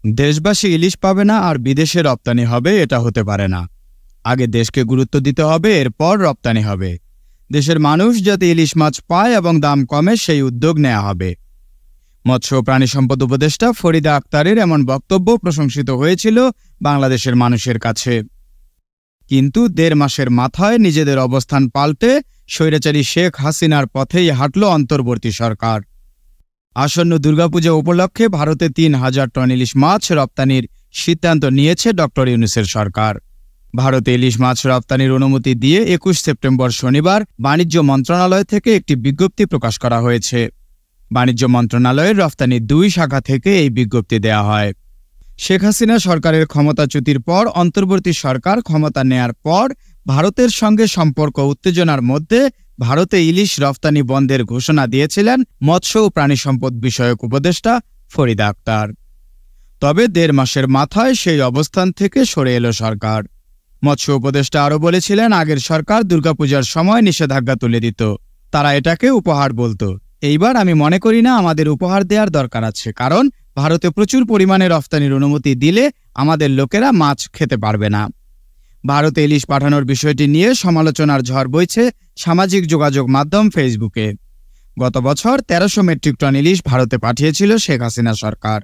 দেশবাসী ইলিশ পাবে না আর বিদেশে রপ্তানি হবে, এটা হতে পারে না। আগে দেশকে গুরুত্ব দিতে হবে, এরপর রপ্তানি হবে। দেশের মানুষ যাতে ইলিশ মাছ পায় এবং দাম কমে সেই উদ্যোগ নেওয়া হবে। মৎস্য ও প্রাণী সম্পদ উপদেষ্টা ফরিদা আক্তারের এমন বক্তব্য প্রশংসিত হয়েছিল বাংলাদেশের মানুষের কাছে। কিন্তু ১.৫ মাসের মাথায় নিজেদের অবস্থান পাল্টে স্বৈরাচারী শেখ হাসিনার পথেই হাঁটল অন্তর্বর্তী সরকার। আসন্ন দুর্গাপূজা উপলক্ষে ভারতে ৩,০০০ টন ইলিশ মাছ রপ্তানির সিদ্ধান্ত নিয়েছে ড. ইউনূসের সরকার। ভারতে ইলিশ মাছ রপ্তানির অনুমতি দিয়ে ২১ সেপ্টেম্বর শনিবার বাণিজ্য মন্ত্রণালয় থেকে একটি বিজ্ঞপ্তি প্রকাশ করা হয়েছে। বাণিজ্য মন্ত্রণালয়ের রপ্তানি ২ শাখা থেকে এই বিজ্ঞপ্তি দেয়া হয়। শেখ হাসিনা সরকারের ক্ষমতাচ্যুতির পর অন্তর্বর্তী সরকার ক্ষমতা নেয়ার পর ভারতের সঙ্গে সম্পর্ক উত্তেজনার মধ্যে ভারতে ইলিশ রপ্তানি বন্ধের ঘোষণা দিয়েছিলেন মৎস্য ও প্রাণী সম্পদ বিষয়ক উপদেষ্টা ফরিদা আক্তার। তবে ১.৫ মাসের মাথায় সেই অবস্থান থেকে সরে এলো সরকার। মৎস্য উপদেষ্টা আরও বলেছিলেন, আগের সরকার দুর্গাপূজার সময় নিষেধাজ্ঞা তুলে দিত, তারা এটাকে উপহার বলতো। এইবার আমি মনে করি না আমাদের উপহার দেওয়ার দরকার আছে, কারণ ভারতে প্রচুর পরিমাণে রপ্তানির অনুমতি দিলে আমাদের লোকেরা মাছ খেতে পারবে না। ভারতে ইলিশ পাঠানোর বিষয়টি নিয়ে সমালোচনার ঝড় বইছে সামাজিক যোগাযোগ মাধ্যম ফেসবুকে। গত বছর ১৩০০ মেট্রিক টন ইলিশ ভারতে পাঠিয়েছিল শেখ হাসিনা সরকার।